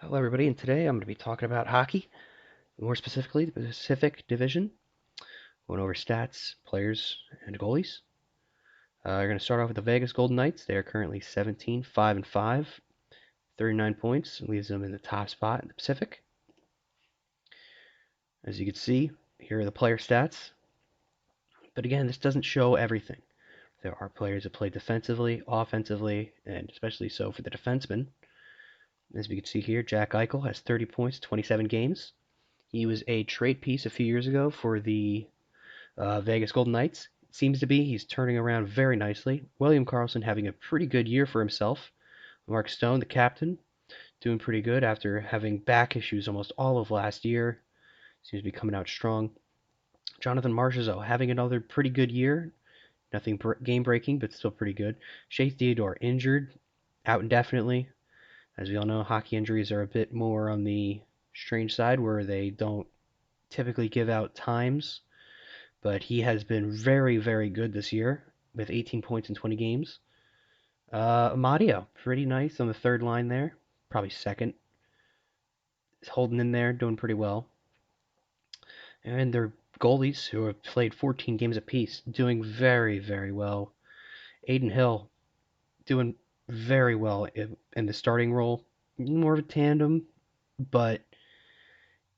Hello, everybody, and today I'm going to be talking about hockey, more specifically the Pacific Division. Going over stats, players, and goalies. We're going to start off with the Vegas Golden Knights. They are currently 17, 5 and 5, 39 points, and leaves them in the top spot in the Pacific. As you can see, here are the player stats. But again, this doesn't show everything. There are players that play defensively, offensively, and especially so for the defensemen. As we can see here, Jack Eichel has 30 points, 27 games. He was a trade piece a few years ago for the Vegas Golden Knights. It seems to be he's turning around very nicely. William Karlsson having a pretty good year for himself. Mark Stone, the captain, doing pretty good after having back issues almost all of last year. Seems to be coming out strong. Jonathan Marchessault having another pretty good year. Nothing game breaking, but still pretty good. Shea Theodore injured, out indefinitely. As we all know, hockey injuries are a bit more on the strange side where they don't typically give out times, but he has been very, very good this year with 18 points in 20 games. Amadio, pretty nice on the third line there, probably second. He's holding in there, doing pretty well. And their goalies, who have played 14 games apiece, doing very, very well. Aiden Hill, doing very well in the starting role. More of a tandem, but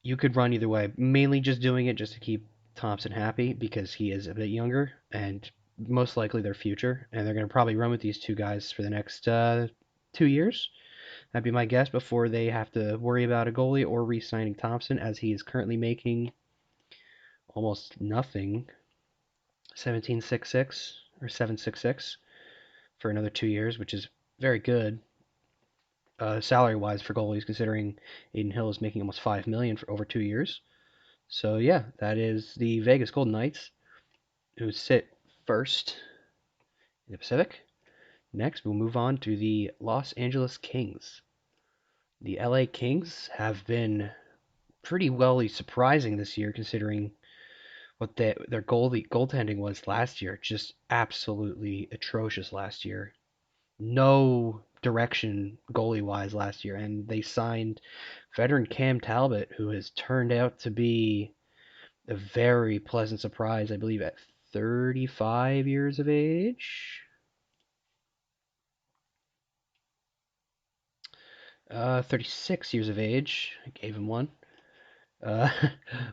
you could run either way. Mainly just doing it just to keep Thompson happy because he is a bit younger and most likely their future. And they're going to probably run with these two guys for the next 2 years. That'd be my guess before they have to worry about a goalie or re signing Thompson, as he is currently making almost nothing. 17.66 or 7.66 for another 2 years, which is very good salary wise for goalies, considering Aiden Hill is making almost $5 million for over 2 years. So yeah, that is the Vegas Golden Knights, who sit first in the Pacific. Next, we'll move on to the Los Angeles Kings. The LA Kings have been pretty well surprising this year, considering what their goaltending was last year. Just absolutely atrocious last year. No direction goalie wise last year, and they signed veteran Cam Talbot, who has turned out to be a very pleasant surprise, I believe, at 35 years of age. 36 years of age. I gave him one. Uh,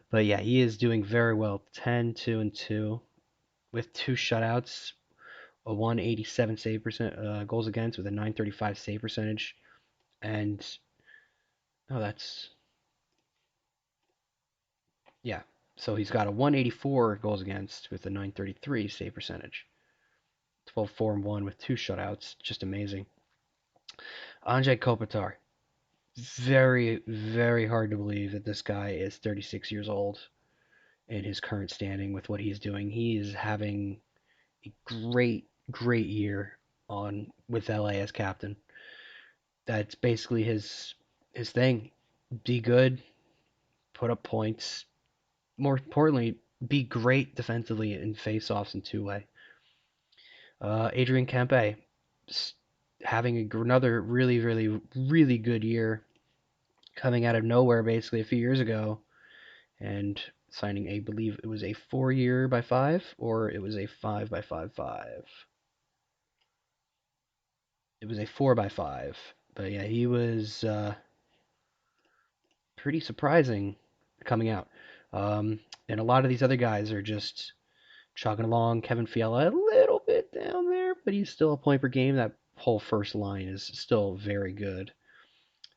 but yeah, he is doing very well. 10, 2, and 2 with two shutouts, a 187 save percent goals against with a 935 save percentage, and oh, that's yeah. So he's got a 184 goals against with a 933 save percentage. 12, 4, and 1 with two shutouts. Just amazing. Anze Kopitar. Very, very hard to believe that this guy is 36 years old in his current standing with what he's doing. He is having a great, great year on with LA as captain. That's basically his thing. Be good, put up points. More importantly, be great defensively in faceoffs and two-way. Adrian Kempe having another really, really, really good year, coming out of nowhere basically a few years ago, and signing, I believe it was a 4 year by five, or it was a 5 by 5. It was a 4 by 5. But yeah, he was pretty surprising coming out. And a lot of these other guys are just chugging along. Kevin Fiala a little bit down there, but he's still a point per game. That whole first line is still very good.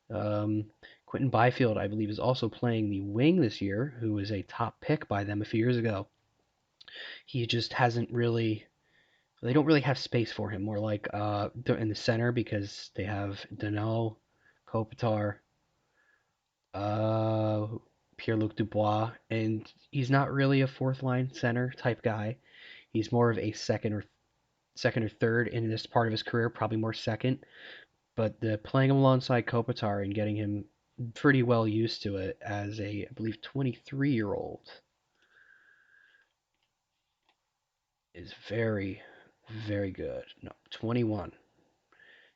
Quentin Byfield, I believe, is also playing the wing this year, who was a top pick by them a few years ago. He just hasn't really. They don't really have space for him. More like they're in the center because they have Danault, Kopitar, uh, Pierre-Luc Dubois, and he's not really a fourth line center type guy. He's more of a second or third in this part of his career, probably more second. But the playing him alongside Kopitar and getting him pretty well used to it as a, I believe, 23-year-old is very, very good. No, 21.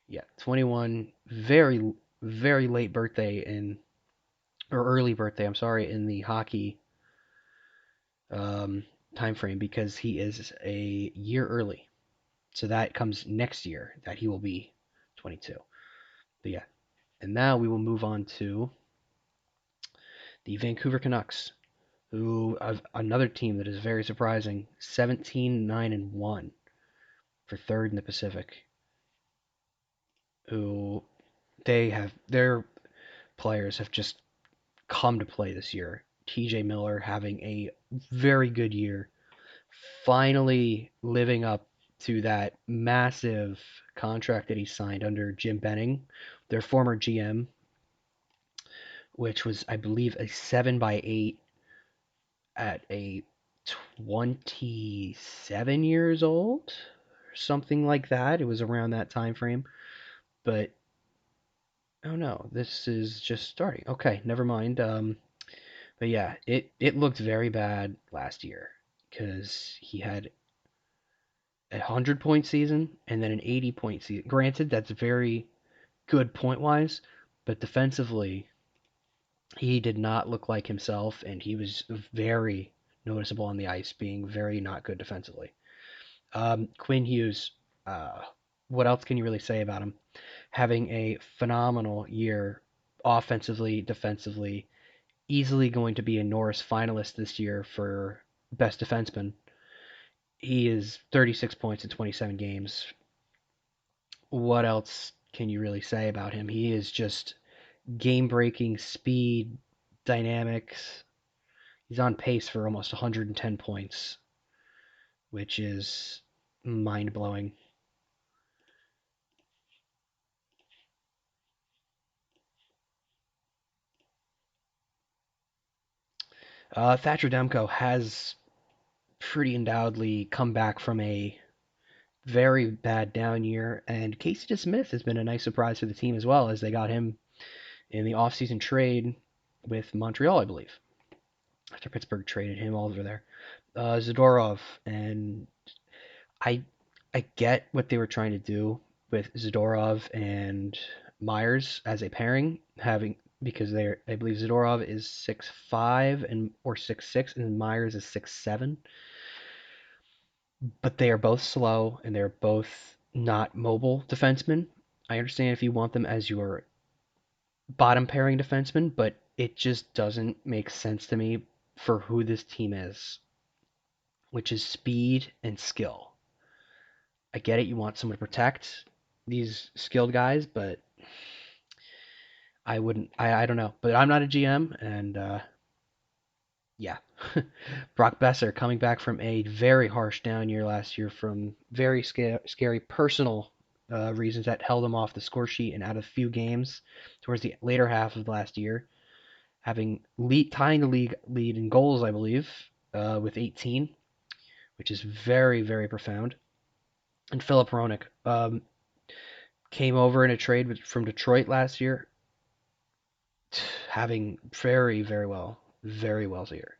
Yeah, 21. Very. very late birthday in or early birthday, I'm sorry, in the hockey um, time frame because he is a year early. So that comes next year that he will be 22. But yeah, and now we will move on to the Vancouver Canucks, who have another team that is very surprising, 17-9-1 for third in the Pacific. Who their players have just come to play this year. TJ Miller having a very good year, finally living up to that massive contract that he signed under Jim Benning, their former GM, which was, I believe, a 7x8 at a 27 years old, or something like that. It was around that time frame. But oh no, this is just starting. Okay, never mind. But yeah, it looked very bad last year because he had a 100-point season and then an 80-point season. Granted, that's very good point wise, but defensively, he did not look like himself, and he was very noticeable on the ice, being very not good defensively. Quinn Hughes, uh, what else can you really say about him? Having a phenomenal year offensively, defensively, easily going to be a Norris finalist this year for best defenseman. He is 36 points in 27 games. What else can you really say about him? He is just game breaking speed, dynamics. He's on pace for almost 110 points, which is mind blowing. Thatcher Demko has pretty undoubtedly come back from a very bad down year, and Casey DeSmith has been a nice surprise for the team as well, as they got him in the offseason trade with Montreal, I believe, after Pittsburgh traded him over there. Zadorov, and I I get what they were trying to do with Zadorov and Myers as a pairing, having because they're I believe Zadorov is 6'5" and or 6'6", and Myers is 6'7", but they are both slow and they're both not mobile defensemen. I understand if you want them as your bottom pairing defenseman, but it just doesn't make sense to me for who this team is, which is speed and skill. I get it, you want someone to protect these skilled guys, but I wouldn't. I don't know, but I'm not a GM, and yeah, Brock Besser coming back from a very harsh down year last year from very scary personal reasons that held him off the score sheet and out of a few games towards the later half of last year, having tying the league lead in goals, I believe, with 18, which is very very profound. And Philip Roenick came over in a trade from Detroit last year, having very well here.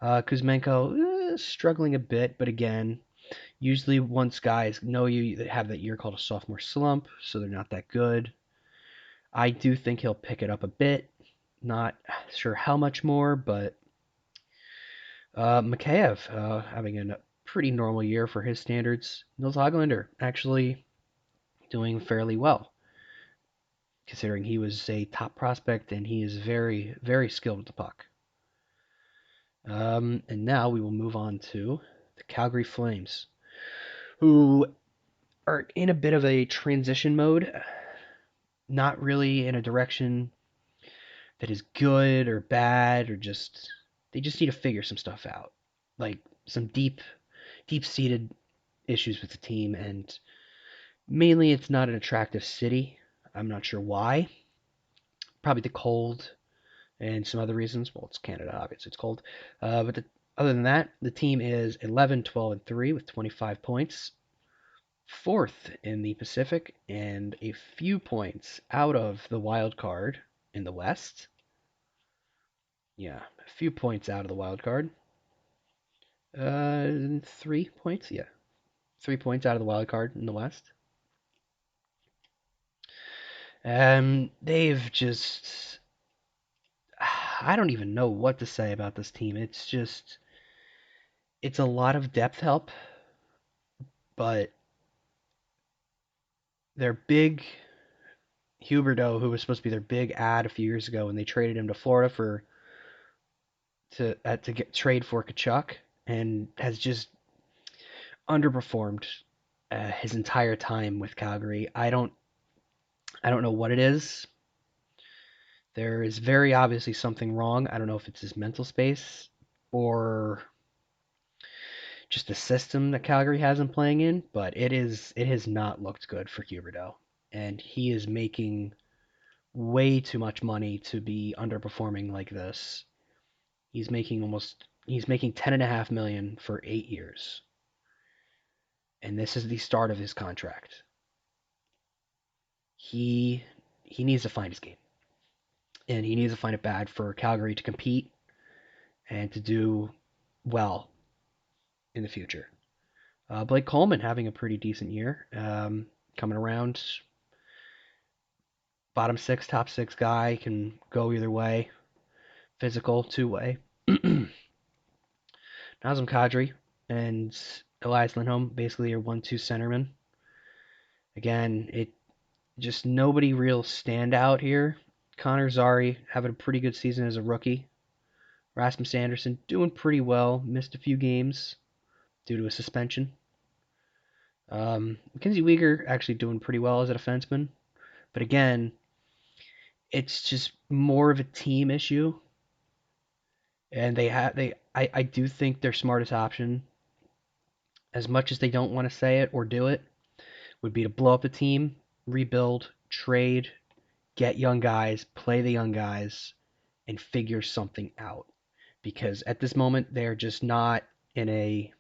Kuzmenko struggling a bit, but again, usually once guys know you, they have that year called a sophomore slump, so they're not that good. I do think he'll pick it up a bit. Not sure how much more, but Mikheyev having a pretty normal year for his standards. Nils Hoglander actually doing fairly well, considering he was a top prospect and he is very, very skilled with the puck. And now we will move on to the Calgary Flames, who are in a bit of a transition mode, not really in a direction that is good or bad, or just they just need to figure some stuff out, like some deep seated issues with the team, and mainly it's not an attractive city. I'm not sure why. Probably the cold and some other reasons. Well, it's Canada, obviously it's cold. Other than that, the team is 11, 12, and 3 with 25 points, fourth in the Pacific, and a few points out of the wild card in the West. Yeah, a few points out of the wild card. 3 points. Yeah, 3 points out of the wild card in the West. They've just I don't even know what to say about this team. It's a lot of depth help, but their big Huberdeau, who was supposed to be their big ad a few years ago, and they traded him to Florida to get trade for Kachuk, and has just underperformed his entire time with Calgary. I don't know what it is. There is very obviously something wrong. I don't know if it's his mental space or just the system that Calgary has him playing in, but it has not looked good for Huberdeau, and he is making way too much money to be underperforming like this. He's making 10.5 million for 8 years, and this is the start of his contract. He he needs to find his game, and he needs to find it bad for Calgary to compete and to do well in the future. Blake Coleman having a pretty decent year, coming around, bottom six, top six guy, can go either way, physical, two way. Nazem Kadri and Elias Lindholm basically are 1-2 centermen. Again, it just nobody real standout here. Connor Zary having a pretty good season as a rookie. Rasmus Anderson doing pretty well, missed a few games due to a suspension. Mackenzie Weegar actually doing pretty well as a defenseman, but again, it's just more of a team issue. And I do think their smartest option, as much as they don't want to say it or do it, would be to blow up the team, rebuild, trade, get young guys, play the young guys, and figure something out. Because at this moment, they're just not in a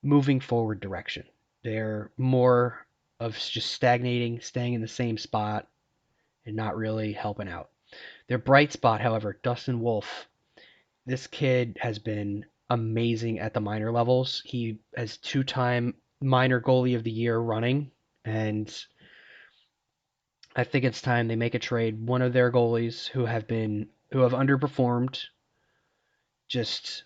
moving forward direction. They're more of just stagnating, staying in the same spot, and not really helping out. Their bright spot, however, Dustin Wolf. This kid has been amazing at the minor levels. He has two-time minor goalie of the year running, and I think it's time they make a trade. One of their goalies who have underperformed, just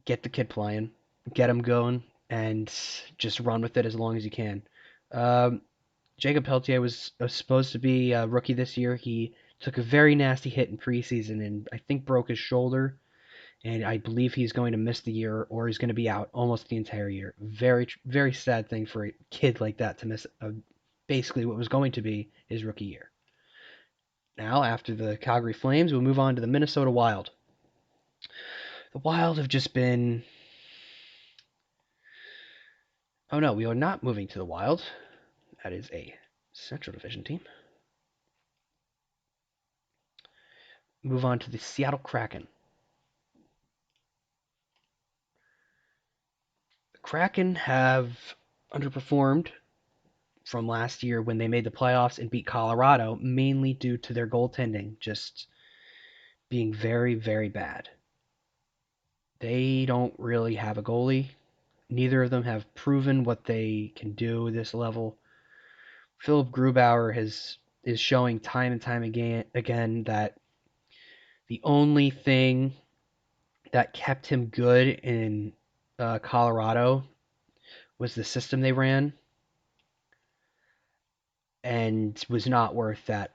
get the kid playing, get him going, and just run with it as long as you can. Um, Jacob Pelletier was supposed to be a rookie this year. He took a very nasty hit in preseason and I think broke his shoulder. And I believe he's going to miss the year or he's going to be out almost the entire year. Very, very sad thing for a kid like that to miss basically what was going to be his rookie year. Now, after the Calgary Flames, we'll move on to the Minnesota Wild. The Wild have just been. Oh no, we are not moving to the Wild. That is a Central Division team. Move on to the Seattle Kraken. The Kraken have underperformed from last year when they made the playoffs and beat Colorado, mainly due to their goaltending just being very, very bad. They don't really have a goalie. Neither of them have proven what they can do at this level. Philip Grubauer is showing time and time again that the only thing that kept him good in Colorado was the system they ran, and was not worth that.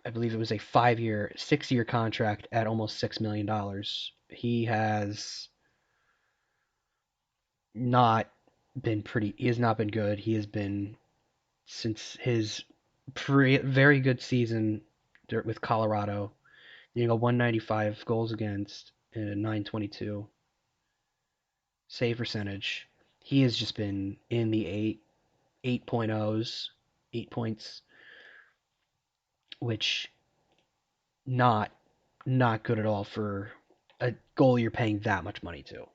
I believe it was a 5-year, 6-year contract at almost $6 million. He has not been pretty. He has not been good. He has been since his very good season with Colorado, getting a 195 goals against and a 922 save percentage. He has just been in the 8.0s, 8 points, which not not good at all for a goal you're paying that much money to.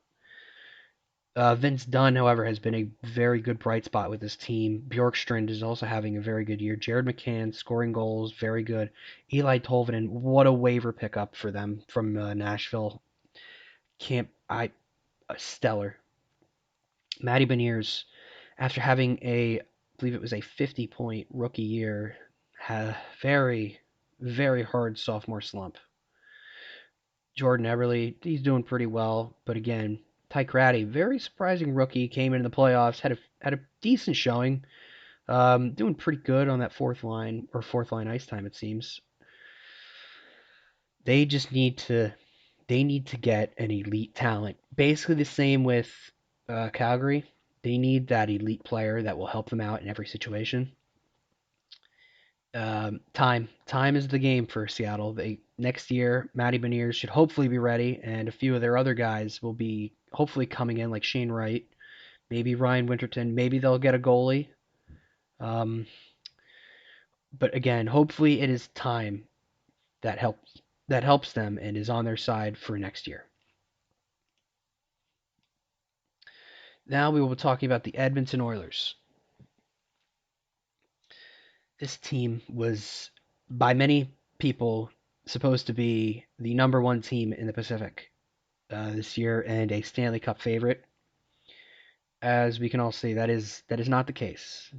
Vince Dunn, however, has been a very good bright spot with his team. Bjorkstrand is also having a very good year. Jared McCann scoring goals, very good. Eli Tolvanen, what a waiver pickup for them from Nashville. Stellar. Matty Beniers, after having a believe it was a 50-point rookie year, had a very, very hard sophomore slump. Jordan Eberle, he's doing pretty well, but again, Ty Ratty, very surprising rookie, came into the playoffs, had a decent showing, doing pretty good on that fourth line ice time, it seems. They just need to get an elite talent. Basically the same with Calgary. They need that elite player that will help them out in every situation. Time is the game for Seattle. Next year, Matty Beniers should hopefully be ready, and a few of their other guys will be hopefully coming in, like Shane Wright, maybe Ryan Winterton. Maybe they'll get a goalie. Um, but again, hopefully it is time that helps them and is on their side for next year. Now we will be talking about the Edmonton Oilers. This team was, by many people, supposed to be the number one team in the Pacific this year and a Stanley Cup favorite. As we can all see, that is not the case.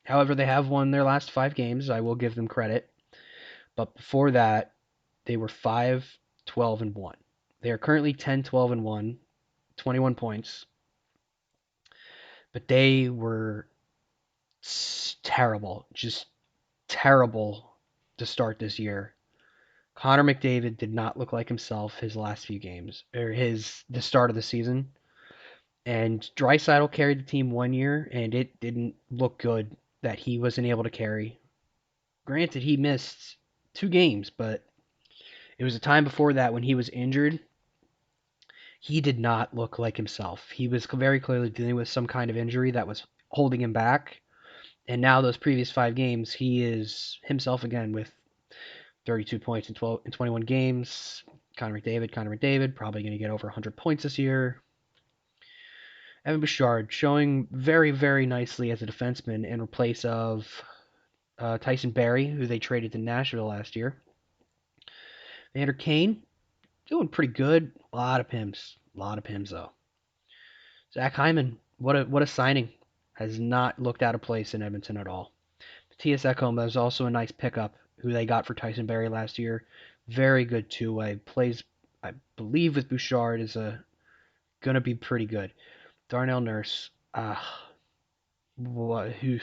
However, they have won their last 5 games. I will give them credit. But before that, they were 5-12-1. They are currently 10-12-1, 21 points. But they were terrible, just terrible to start this year. Connor McDavid did not look like himself his last few games, or the start of the season. And Draisaitl carried the team 1 year, and it didn't look good that he wasn't able to carry. Granted, he missed 2 games, but it was a time before that when he was injured. He did not look like himself. He was very clearly dealing with some kind of injury that was holding him back. And now those previous 5 games, he is himself again with 32 points in 21 games. Connor McDavid, probably going to get over 100 points this year. Evan Bouchard showing very, very nicely as a defenseman in place of Tyson Barrie, who they traded to Nashville last year. Vander Kane doing pretty good. A lot of pims though. Zach Hyman, what a signing. Has not looked out of place in Edmonton at all. Matthias Ekholm is also a nice pickup, who they got for Tyson Barrie last year. Very good two-way. Plays, I believe, with Bouchard is gonna be pretty good. Darnell Nurse, who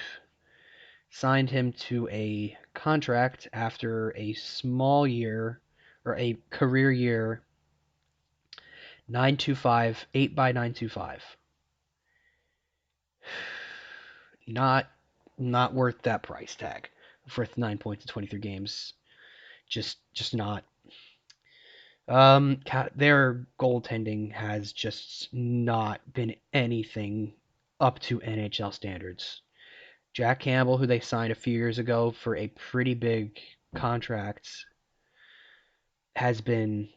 signed him to a contract after a small year or a career year. 925, 8 by 925. Not worth that price tag for 9 points in 23 games. Just not. Their goaltending has just not been anything up to NHL standards. Jack Campbell, who they signed a few years ago for a pretty big contract, has been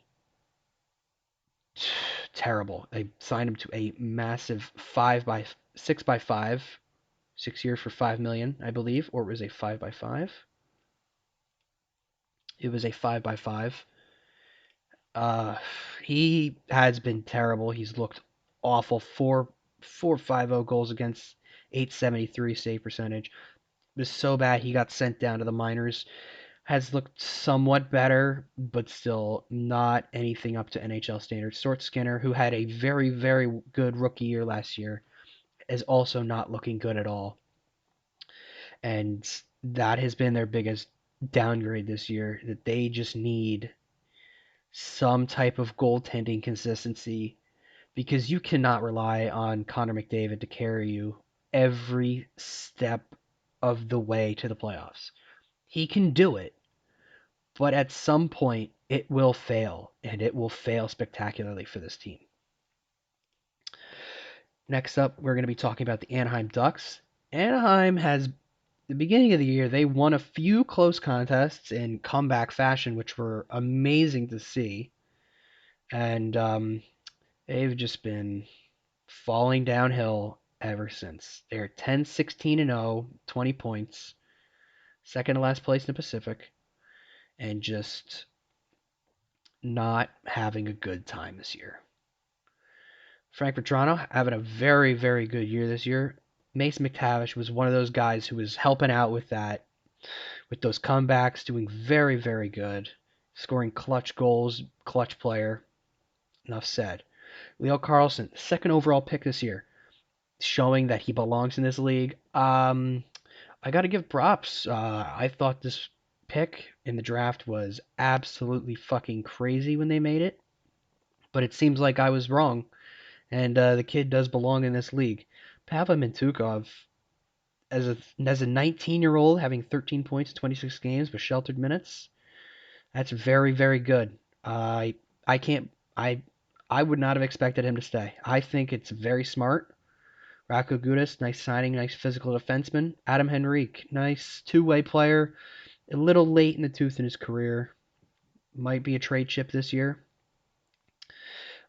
terrible. They signed him to a massive 6x5, 6 years for $5 million, I believe, or it was a 5x5. It was a 5x5. He has been terrible. He's looked awful. 4.50 goals against, 873 save percentage. It was so bad he got sent down to the minors. Has looked somewhat better, but still not anything up to NHL standards. Stuart Skinner, who had a very, very good rookie year last year, is also not looking good at all. And that has been their biggest downgrade this year, that they just need some type of goaltending consistency, because you cannot rely on Connor McDavid to carry you every step of the way to the playoffs. He can do it, but at some point it will fail, and it will fail spectacularly for this team. Next up, we're going to be talking about the Anaheim Ducks. Anaheim has, the beginning of the year, they won a few close contests in comeback fashion, which were amazing to see. And they've just been falling downhill ever since. They're 10-16-0, 20 points, second to last place in the Pacific, and just not having a good time this year. Frank Petrano having a very, very good year this year. Mason McTavish was one of those guys who was helping out with that, with those comebacks, doing very, very good, scoring clutch goals, clutch player. Enough said. Leo Carlson, second overall pick this year, showing that he belongs in this league. I got to give props. I thought this pick in the draft was absolutely fucking crazy when they made it, but it seems like I was wrong, and the kid does belong in this league. Pavel Mintukov, as a 19-year-old, having 13 points in 26 games with sheltered minutes, that's very, very good. I can't I I would not have expected him to stay. I think it's very smart. Rocco Gudis, nice signing, nice physical defenseman. Adam Henrique, nice two-way player. A little late in the tooth in his career. Might be a trade chip this year.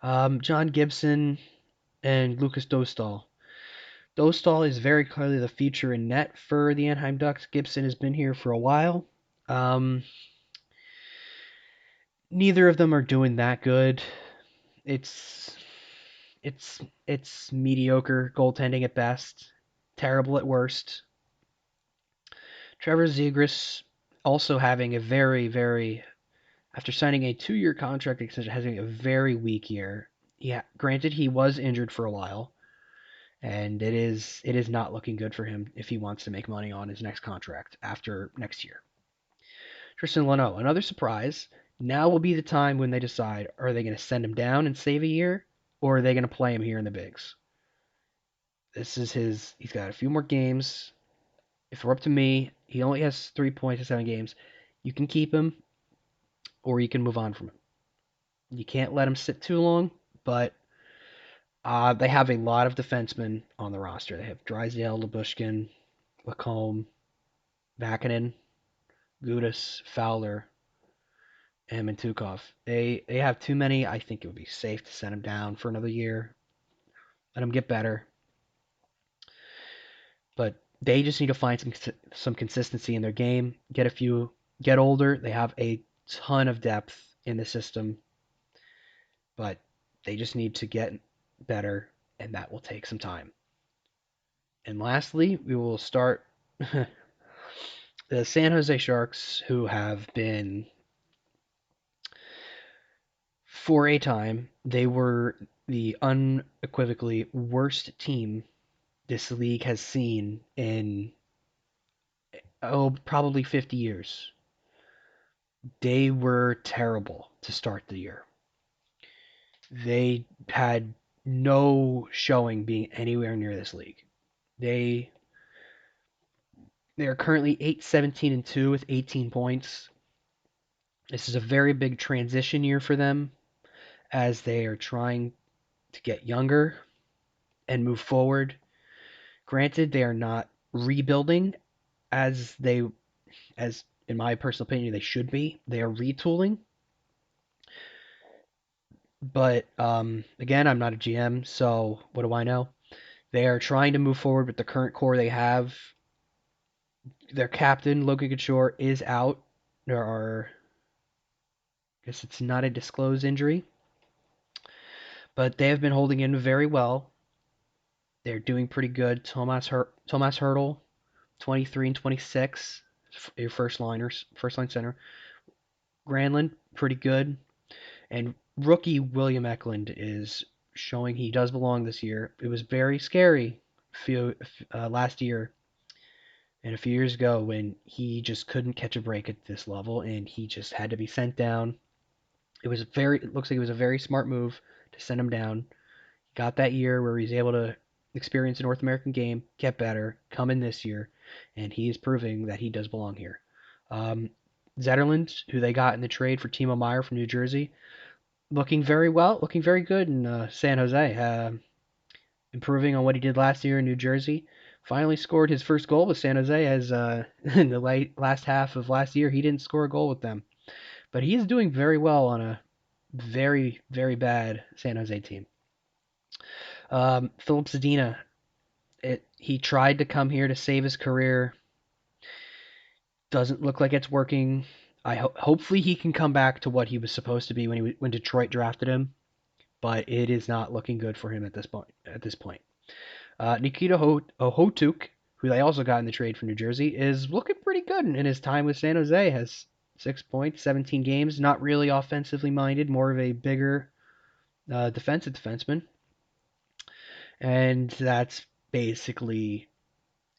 John Gibson and Lucas Dostal. Dostal is very clearly the future in net for the Anaheim Ducks. Gibson has been here for a while. Um, Neither of them are doing that good. It's it's mediocre goaltending at best, terrible at worst. Trevor Zegras also having a very, very, after signing a 2-year contract extension, having a very weak year. Yeah, granted he was injured for a while, and it is not looking good for him if he wants to make money on his next contract after next year. Tristan Leno, another surprise. Now will be the time when they decide, are they going to send him down and save a year, or are they going to play him here in the bigs? He's got a few more games. If it were up to me, he only has 3 points in 7 games. You can keep him, or you can move on from him. You can't let him sit too long, but they have a lot of defensemen on the roster. They have Drysdale, Lyubushkin, Lacombe, Vakinen, Gudis, Fowler, and Mintukov. They have too many. I think it would be safe to send him down for another year. Let him get better. But they just need to find some consistency in their game. Get older. They have a ton of depth in the system, but they just need to get better, and that will take some time. And lastly, we will start the San Jose Sharks, who have been, for a time, they were the unequivocally worst team this league has seen in, probably 50 years. They were terrible to start the year. They had no showing being anywhere near this league. They they are currently 8-17-2 with 18 points. This is a very big transition year for them as they are trying to get younger and move forward. Granted, they are not rebuilding as as in my personal opinion they should be. They are retooling. But again, I'm not a GM, so what do I know? They are trying to move forward with the current core they have. Their captain, Logan Couture, is out. I guess it's not a disclosed injury, but they have been holding in very well. They're doing pretty good. Thomas Hertl, 23 and 26, your first line center. Granlund, pretty good. And rookie William Eklund is showing he does belong this year. It was very scary last year and a few years ago when he just couldn't catch a break at this level and he just had to be sent down. It looks like it was a very smart move to send him down. Got that year where he's able to experience a North American game, get better, come in this year, and he is proving that he does belong here. Zetterlund, who they got in the trade for Timo Meier from New Jersey, looking very well, looking very good in San Jose. Improving on what he did last year in New Jersey. Finally scored his first goal with San Jose as in the last half of last year he didn't score a goal with them. But he is doing very well on a very, very bad San Jose team. Philip Zadina, he tried to come here to save his career. Doesn't look like it's working. Hopefully he can come back to what he was supposed to be when Detroit drafted him, but it is not looking good for him at this point. Nikita Ohotuk, who they also got in the trade for New Jersey, is looking pretty good in his time with San Jose. Has 6 points, 17 games. Not really offensively minded, more of a bigger defensive defenseman. And that's basically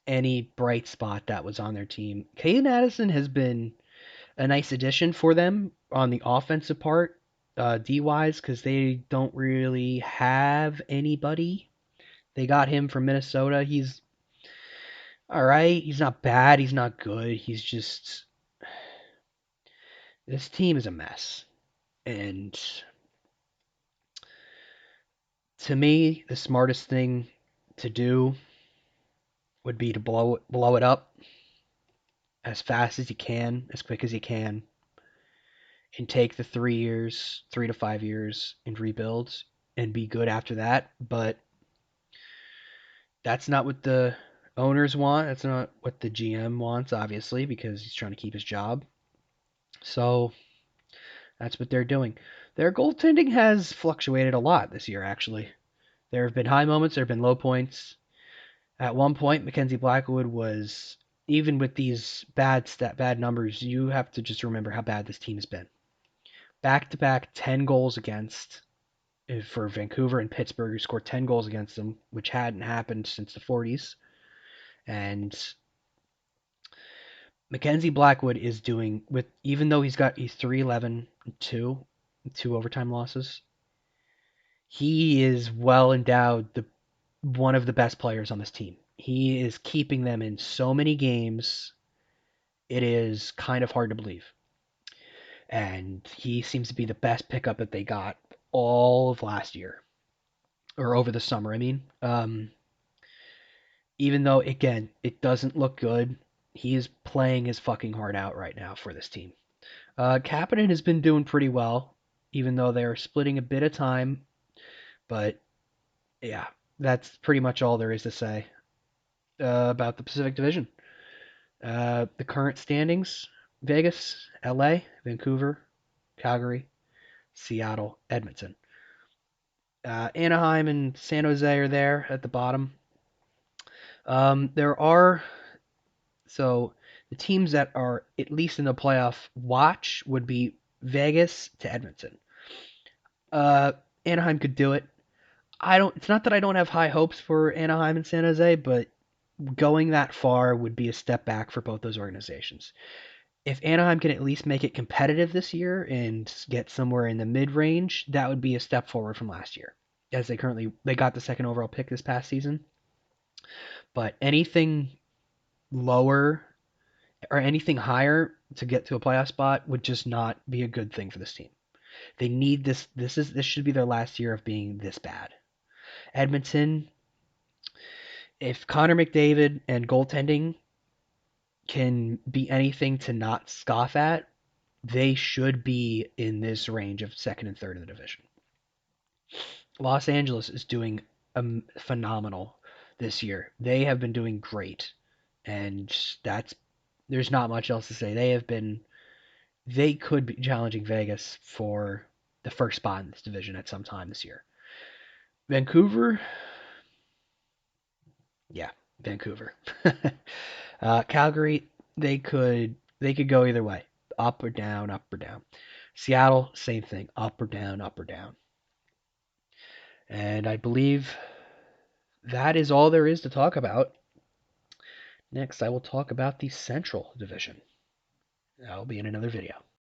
any bright spot that was on their team. Caden Addison has been a nice addition for them on the offensive part, D-wise, because they don't really have anybody. They got him from Minnesota. He's all right. He's not bad. He's not good. He's just this team is a mess. And to me, the smartest thing to do would be to blow it up as fast as you can, as quick as you can, and take the 3 years, 3 to 5 years, and rebuild and be good after that. But that's not what the owners want. That's not what the GM wants, obviously, because he's trying to keep his job. So that's what they're doing. Their goaltending has fluctuated a lot this year, actually. There have been high moments, there have been low points. At one point, Mackenzie Blackwood was, even with these bad numbers, you have to just remember how bad this team has been. Back to back 10 goals against for Vancouver and Pittsburgh, who scored 10 goals against them, which hadn't happened since the 40s. And Mackenzie Blackwood is doing with, even though he's 3-11 two overtime losses. He is well endowed, one of the best players on this team. He is keeping them in so many games. It is kind of hard to believe. And he seems to be the best pickup that they got all of last year, or over the summer. I mean, even though again it doesn't look good, he is playing his fucking heart out right now for this team. Kapanen has been doing pretty well, even though they're splitting a bit of time. But yeah, that's pretty much all there is to say about the Pacific Division. The current standings: Vegas, LA, Vancouver, Calgary, Seattle, Edmonton. Anaheim and San Jose are there at the bottom. There are so the teams that are at least in the playoff watch would be Vegas to Edmonton. Uh, Anaheim could do it. I don't. It's not that I don't have high hopes for Anaheim and San Jose, but going that far would be a step back for both those organizations. If Anaheim can at least make it competitive this year and get somewhere in the mid-range, that would be a step forward from last year, as they got the second overall pick this past season. But anything lower or anything higher to get to a playoff spot would just not be a good thing for this team. They need this. This should be their last year of being this bad. Edmonton, if Connor McDavid and goaltending can be anything to not scoff at, they should be in this range of second and third in the division. Los Angeles is doing phenomenal this year. They have been doing great, and there's not much else to say. They could be challenging Vegas for the first spot in this division at some time this year. Vancouver, yeah, Vancouver. Calgary, they could go either way, up or down, up or down. Seattle, same thing, up or down, up or down. And I believe that is all there is to talk about. Next, I will talk about the Central Division. That'll be in another video.